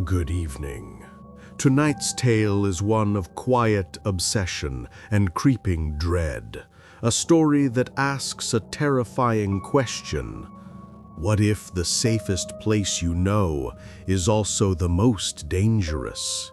Good evening. Tonight's tale is one of quiet obsession and creeping dread, a story that asks a terrifying question. What if the safest place you know is also the most dangerous?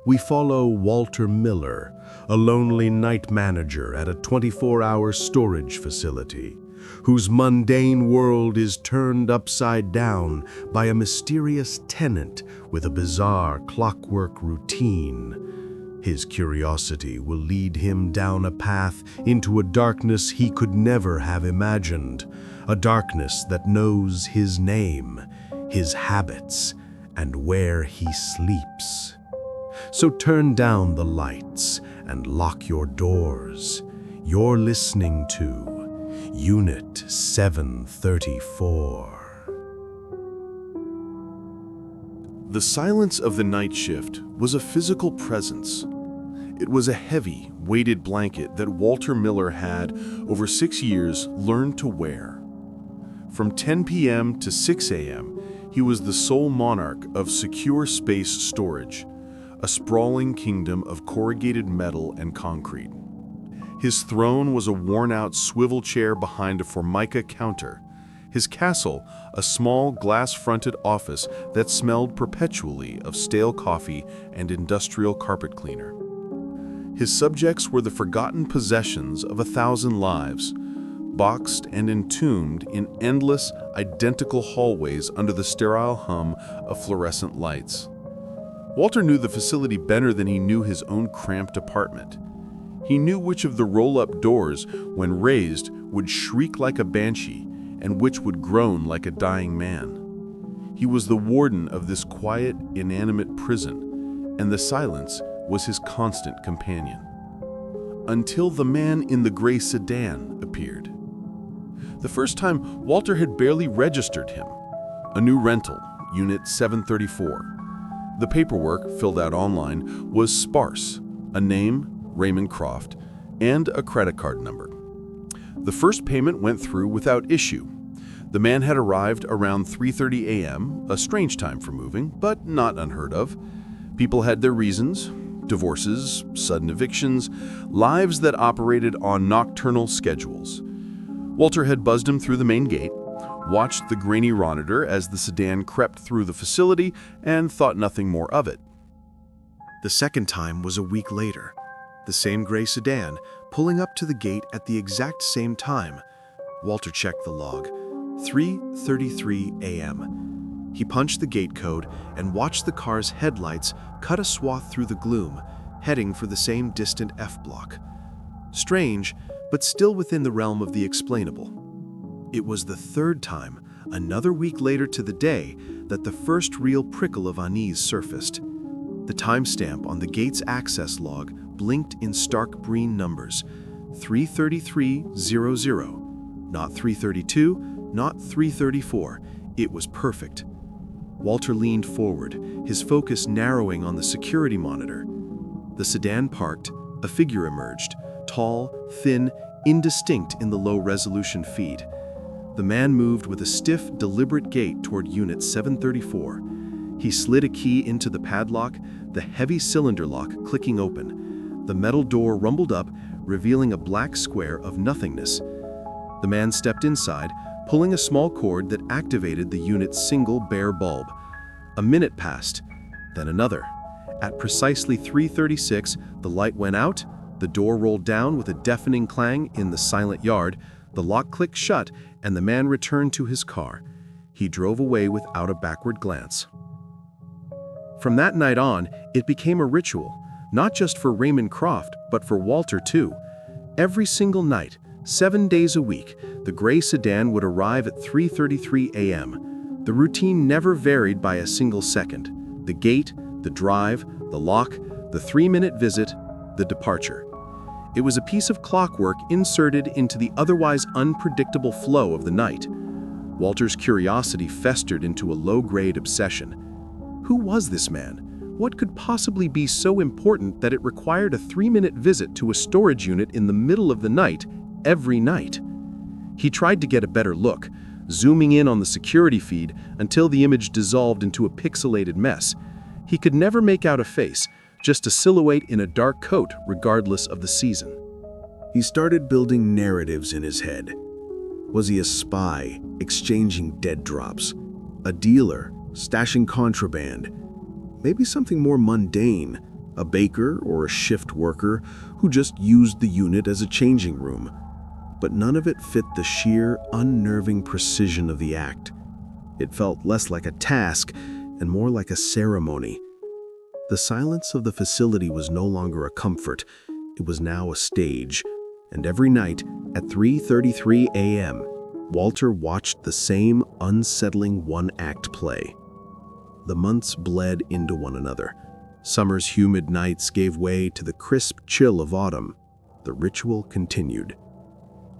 We follow Walter Miller, a lonely night manager at a 24-hour storage facility, whose mundane world is turned upside down by a mysterious tenant with a bizarre clockwork routine. His curiosity will lead him down a path into a darkness he could never have imagined, a darkness that knows his name, his habits, and where he sleeps. So turn down the lights and lock your doors. You're listening to Unit 734. The silence of the night shift was a physical presence. It was a heavy, weighted blanket that Walter Miller had, over 6 years, learned to wear. From 10 p.m. to 6 a.m., he was the sole monarch of secure space storage, a sprawling kingdom of corrugated metal and concrete. His throne was a worn-out swivel chair behind a formica counter. His castle, a small glass-fronted office that smelled perpetually of stale coffee and industrial carpet cleaner. His subjects were the forgotten possessions of 1,000 lives, boxed and entombed in endless, identical hallways under the sterile hum of fluorescent lights. Walter knew the facility better than he knew his own cramped apartment. He knew which of the roll-up doors, when raised, would shriek like a banshee, and which would groan like a dying man. He was the warden of this quiet, inanimate prison, and the silence was his constant companion. Until the man in the gray sedan appeared. The first time, Walter had barely registered him. A new rental, Unit 734. The paperwork, filled out online, was sparse. A name, Raymond Croft, and a credit card number. The first payment went through without issue. The man had arrived around 3:30 a.m., a strange time for moving, but not unheard of. People had their reasons: divorces, sudden evictions, lives that operated on nocturnal schedules. Walter had buzzed him through the main gate, watched the grainy monitor as the sedan crept through the facility, and thought nothing more of it. The second time was a week later. The same gray sedan, pulling up to the gate at the exact same time. Walter checked the log. 3:33 a.m. He punched the gate code and watched the car's headlights cut a swath through the gloom, heading for the same distant F block. Strange, but still within the realm of the explainable. It was the third time, another week later to the day, that the first real prickle of unease surfaced. The timestamp on the gate's access log blinked in stark green numbers: 3:33:00. Not 3:32, not 3:34. It was perfect. Walter leaned forward, his focus narrowing on the security monitor. The sedan parked, a figure emerged, tall, thin, indistinct in the low-resolution feed. The man moved with a stiff, deliberate gait toward Unit 734. He slid a key into the padlock, the heavy cylinder lock clicking open. The metal door rumbled up, revealing a black square of nothingness. The man stepped inside, pulling a small cord that activated the unit's single bare bulb. A minute passed, then another. At precisely 3:36, the light went out, the door rolled down with a deafening clang in the silent yard, the lock clicked shut, and the man returned to his car. He drove away without a backward glance. From that night on, it became a ritual, not just for Raymond Croft, but for Walter too. Every single night, 7 days a week, the gray sedan would arrive at 3:33 a.m. The routine never varied by a single second. The gate, the drive, the lock, the 3-minute visit, the departure. It was a piece of clockwork inserted into the otherwise unpredictable flow of the night. Walter's curiosity festered into a low-grade obsession. Who was this man? What could possibly be so important that it required a 3-minute visit to a storage unit in the middle of the night, every night? He tried to get a better look, zooming in on the security feed until the image dissolved into a pixelated mess. He could never make out a face, just a silhouette in a dark coat, regardless of the season. He started building narratives in his head. Was he a spy, exchanging dead drops? A dealer, stashing contraband? Maybe something more mundane, a baker or a shift worker who just used the unit as a changing room. But none of it fit the sheer, unnerving precision of the act. It felt less like a task and more like a ceremony. The silence of the facility was no longer a comfort. It was now a stage. And every night at 3:33 a.m., Walter watched the same unsettling one-act play. The months bled into one another. Summer's humid nights gave way to the crisp chill of autumn. The ritual continued.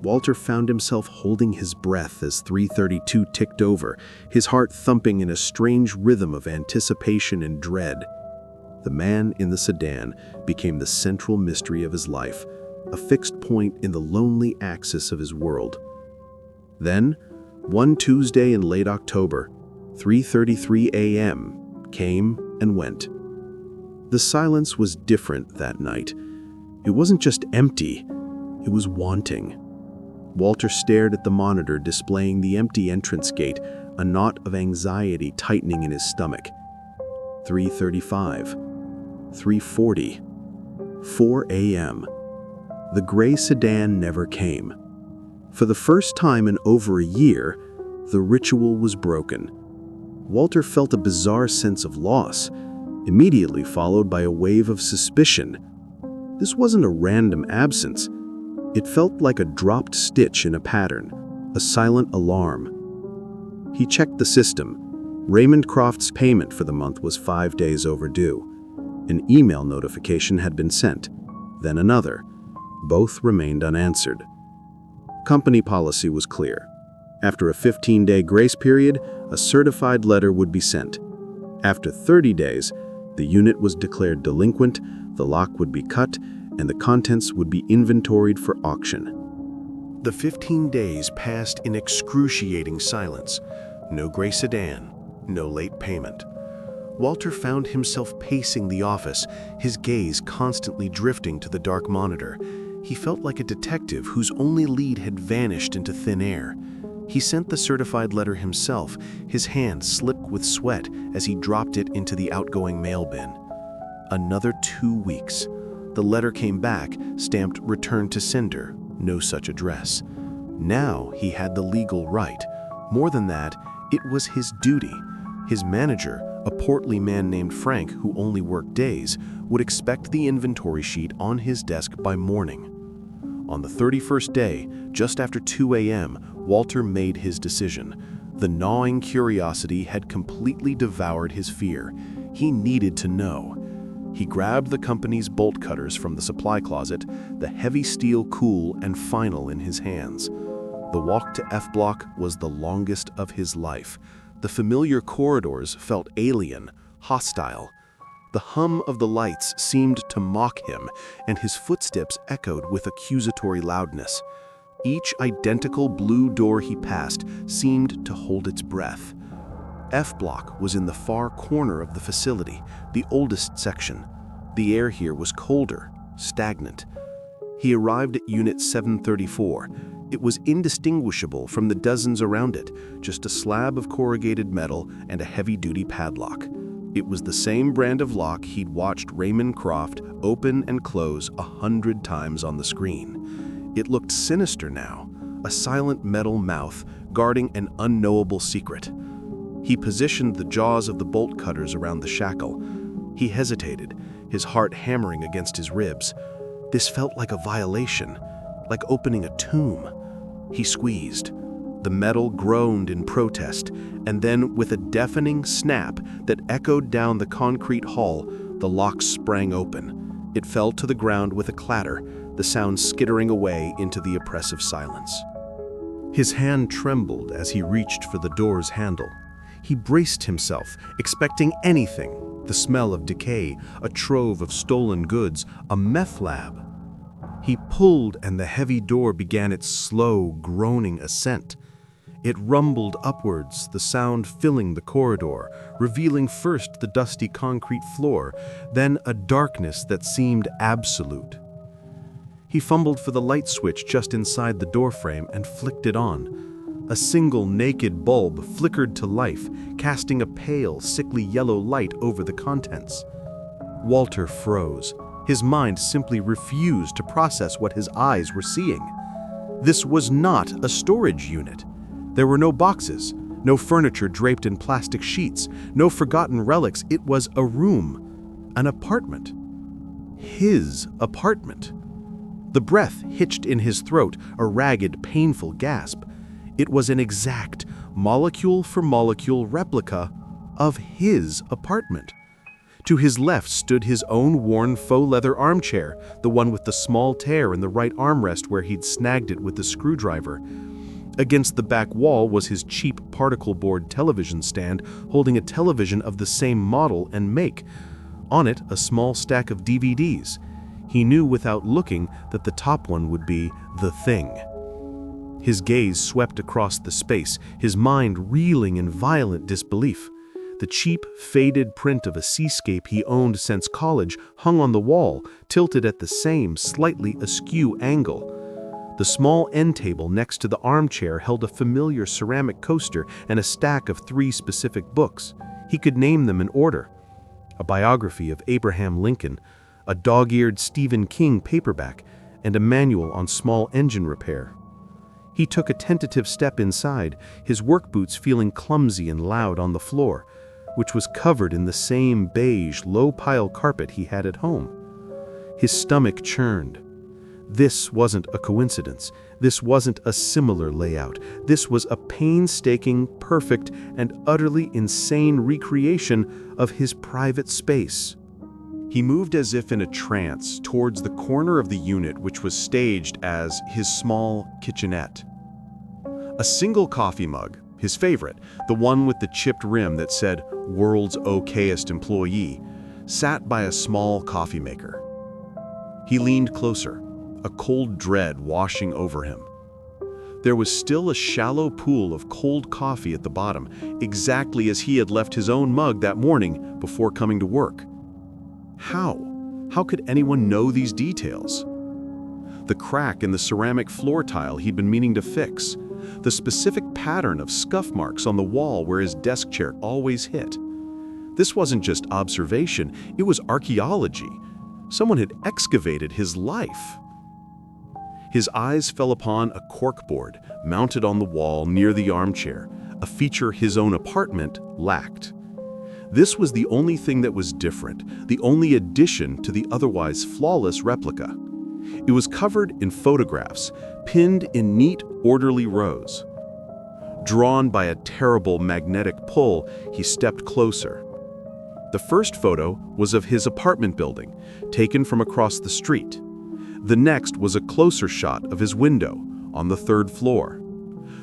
Walter found himself holding his breath as 3:32 ticked over, his heart thumping in a strange rhythm of anticipation and dread. The man in the sedan became the central mystery of his life, a fixed point in the lonely axis of his world. Then, one Tuesday in late October, 3:33 a.m., came and went. The silence was different that night. It wasn't just empty, it was wanting. Walter stared at the monitor displaying the empty entrance gate, a knot of anxiety tightening in his stomach. 3:35, 3:40, 4 a.m. The gray sedan never came. For the first time in over a year, the ritual was broken. Walter felt a bizarre sense of loss, immediately followed by a wave of suspicion. This wasn't a random absence. It felt like a dropped stitch in a pattern, a silent alarm. He checked the system. Raymond Croft's payment for the month was 5 days overdue. An email notification had been sent, then another. Both remained unanswered. Company policy was clear. After a 15-day grace period, a certified letter would be sent. After 30 days, the unit was declared delinquent, the lock would be cut, and the contents would be inventoried for auction. The 15 days passed in excruciating silence. No gray sedan, no late payment. Walter found himself pacing the office, his gaze constantly drifting to the dark monitor. He felt like a detective whose only lead had vanished into thin air. He sent the certified letter himself, his hand slipped with sweat as he dropped it into the outgoing mail bin. Another 2 weeks. The letter came back, stamped "Return to sender," no such address. Now he had the legal right. More than that, it was his duty. His manager, a portly man named Frank who only worked days, would expect the inventory sheet on his desk by morning. On the 31st day, just after 2 a.m., Walter made his decision. The gnawing curiosity had completely devoured his fear. He needed to know. He grabbed the company's bolt cutters from the supply closet, the heavy steel cool and final in his hands. The walk to F Block was the longest of his life. The familiar corridors felt alien, hostile. The hum of the lights seemed to mock him, and his footsteps echoed with accusatory loudness. Each identical blue door he passed seemed to hold its breath. F Block was in the far corner of the facility, the oldest section. The air here was colder, stagnant. He arrived at Unit 734. It was indistinguishable from the dozens around it, just a slab of corrugated metal and a heavy-duty padlock. It was the same brand of lock he'd watched Raymond Croft open and close 100 times on the screen. It looked sinister now, a silent metal mouth guarding an unknowable secret. He positioned the jaws of the bolt cutters around the shackle. He hesitated, his heart hammering against his ribs. This felt like a violation, like opening a tomb. He squeezed. The metal groaned in protest, and then with a deafening snap that echoed down the concrete hall, the lock sprang open. It fell to the ground with a clatter, the sound skittering away into the oppressive silence. His hand trembled as he reached for the door's handle. He braced himself, expecting anything: the smell of decay, a trove of stolen goods, a meth lab. He pulled, and the heavy door began its slow, groaning ascent. It rumbled upwards, the sound filling the corridor, revealing first the dusty concrete floor, then a darkness that seemed absolute. He fumbled for the light switch just inside the doorframe and flicked it on. A single naked bulb flickered to life, casting a pale, sickly yellow light over the contents. Walter froze. His mind simply refused to process what his eyes were seeing. This was not a storage unit. There were no boxes, no furniture draped in plastic sheets, no forgotten relics. It was a room, an apartment. His apartment. The breath hitched in his throat, a ragged, painful gasp. It was an exact, molecule-for-molecule replica of his apartment. To his left stood his own worn faux leather armchair, the one with the small tear in the right armrest where he'd snagged it with the screwdriver. Against the back wall was his cheap particle board television stand, holding a television of the same model and make. On it, a small stack of DVDs. He knew without looking that the top one would be The Thing. His gaze swept across the space, his mind reeling in violent disbelief. The cheap, faded print of a seascape he owned since college hung on the wall, tilted at the same, slightly askew angle. The small end table next to the armchair held a familiar ceramic coaster and a stack of 3 specific books. He could name them in order: a biography of Abraham Lincoln, a dog-eared Stephen King paperback, and a manual on small engine repair. He took a tentative step inside, his work boots feeling clumsy and loud on the floor, which was covered in the same beige, low-pile carpet he had at home. His stomach churned. This wasn't a coincidence. This wasn't a similar layout. This was a painstaking, perfect, and utterly insane recreation of his private space. He moved as if in a trance towards the corner of the unit which was staged as his small kitchenette. A single coffee mug, his favorite, the one with the chipped rim that said "World's Okayest Employee," sat by a small coffee maker. He leaned closer, a cold dread washing over him. There was still a shallow pool of cold coffee at the bottom, exactly as he had left his own mug that morning before coming to work. How? How could anyone know these details? The crack in the ceramic floor tile he'd been meaning to fix. The specific pattern of scuff marks on the wall where his desk chair always hit. This wasn't just observation, it was archaeology. Someone had excavated his life. His eyes fell upon a corkboard mounted on the wall near the armchair, a feature his own apartment lacked. This was the only thing that was different, the only addition to the otherwise flawless replica. It was covered in photographs, pinned in neat, orderly rows. Drawn by a terrible magnetic pull, he stepped closer. The first photo was of his apartment building, taken from across the street. The next was a closer shot of his window, on the 3rd floor.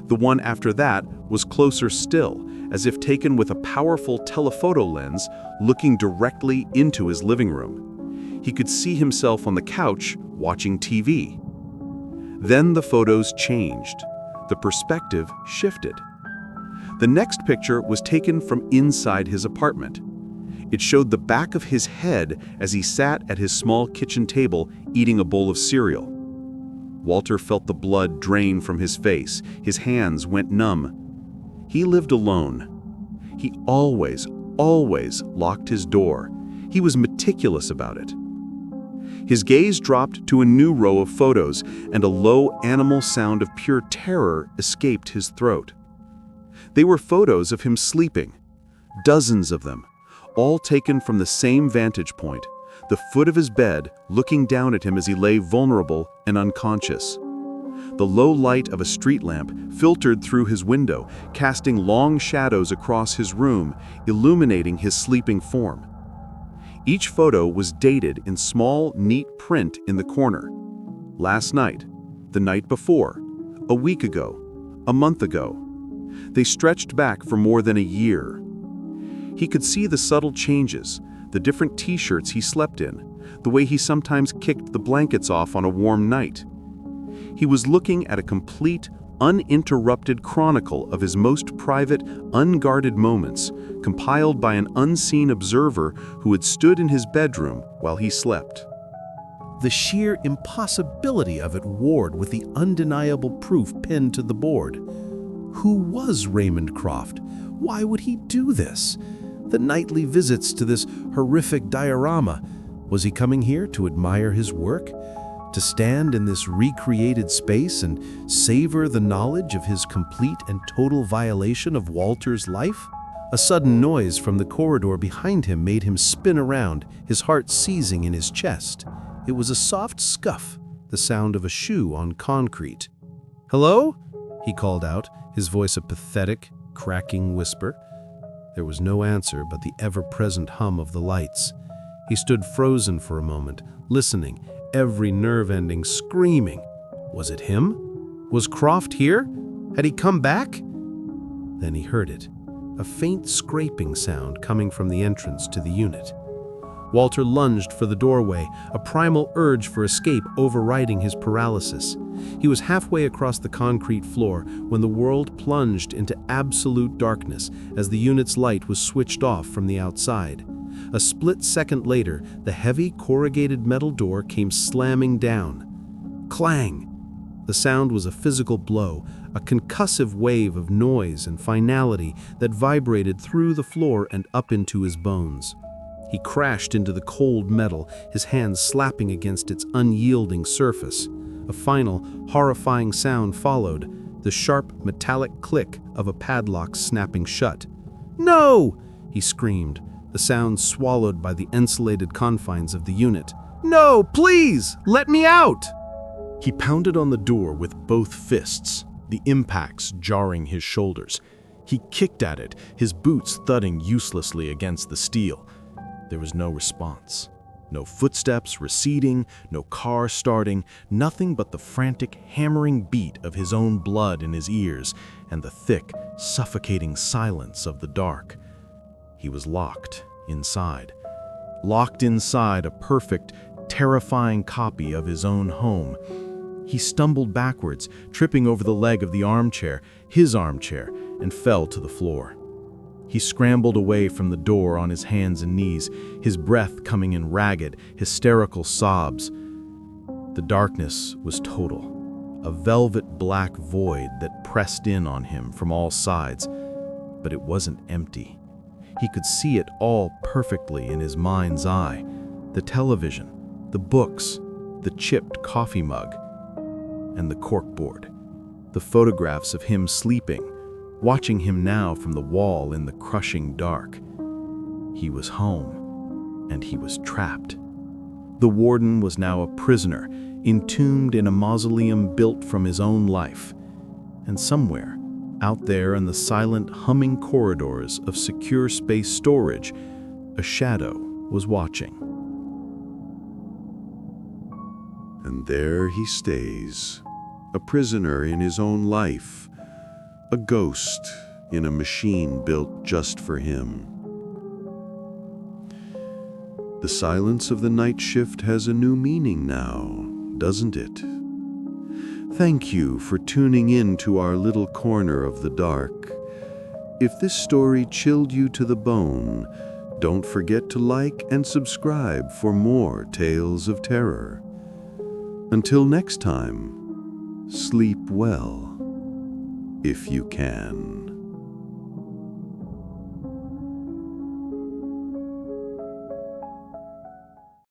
The one after that was closer still, as if taken with a powerful telephoto lens looking directly into his living room. He could see himself on the couch watching TV. Then the photos changed. The perspective shifted. The next picture was taken from inside his apartment. It showed the back of his head as he sat at his small kitchen table eating a bowl of cereal. Walter felt the blood drain from his face. His hands went numb. He lived alone. He always locked his door. He was meticulous about it. His gaze dropped to a new row of photos, and a low animal sound of pure terror escaped his throat. They were photos of him sleeping, dozens of them, all taken from the same vantage point, the foot of his bed looking down at him as he lay vulnerable and unconscious. The low light of a street lamp filtered through his window, casting long shadows across his room, illuminating his sleeping form. Each photo was dated in small, neat print in the corner. Last night, the night before, a week ago, a month ago. They stretched back for more than a year. He could see the subtle changes, the different t-shirts he slept in, the way he sometimes kicked the blankets off on a warm night. He was looking at a complete, uninterrupted chronicle of his most private, unguarded moments, compiled by an unseen observer who had stood in his bedroom while he slept. The sheer impossibility of it warred with the undeniable proof pinned to the board. Who was Raymond Croft? Why would he do this? The nightly visits to this horrific diorama. Was he coming here to admire his work? To stand in this recreated space and savor the knowledge of his complete and total violation of Walter's life? A sudden noise from the corridor behind him made him spin around, his heart seizing in his chest. It was a soft scuff, the sound of a shoe on concrete. "Hello?" he called out, his voice a pathetic, cracking whisper. There was no answer but the ever-present hum of the lights. He stood frozen for a moment, listening, every nerve ending screaming. Was it him? Was Croft here? Had he come back? Then he heard it, a faint scraping sound coming from the entrance to the unit. Walter lunged for the doorway, a primal urge for escape overriding his paralysis. He was halfway across the concrete floor when the world plunged into absolute darkness as the unit's light was switched off from the outside. A split second later, the heavy corrugated metal door came slamming down. Clang! The sound was a physical blow, a concussive wave of noise and finality that vibrated through the floor and up into his bones. He crashed into the cold metal, his hands slapping against its unyielding surface. A final, horrifying sound followed, the sharp, metallic click of a padlock snapping shut. "No!" he screamed, the sound swallowed by the insulated confines of the unit. "No, please, let me out!" He pounded on the door with both fists, the impacts jarring his shoulders. He kicked at it, his boots thudding uselessly against the steel. There was no response. No footsteps receding, no car starting, nothing but the frantic, hammering beat of his own blood in his ears and the thick, suffocating silence of the dark. He was locked inside a perfect, terrifying copy of his own home. He stumbled backwards, tripping over the leg of the armchair, his armchair, and fell to the floor. He scrambled away from the door on his hands and knees, his breath coming in ragged, hysterical sobs. The darkness was total, a velvet black void that pressed in on him from all sides, but it wasn't empty. He could see it all perfectly in his mind's eye. The television, the books, the chipped coffee mug, and the corkboard. The photographs of him sleeping, watching him now from the wall in the crushing dark. He was home, and he was trapped. The warden was now a prisoner, entombed in a mausoleum built from his own life. And somewhere, out there in the silent, humming corridors of secure space storage, a shadow was watching. And there he stays, a prisoner in his own life, a ghost in a machine built just for him. The silence of the night shift has a new meaning now, doesn't it? Thank you for tuning in to our little corner of the dark. If this story chilled you to the bone, don't forget to like and subscribe for more tales of terror. Until next time, sleep well, if you can.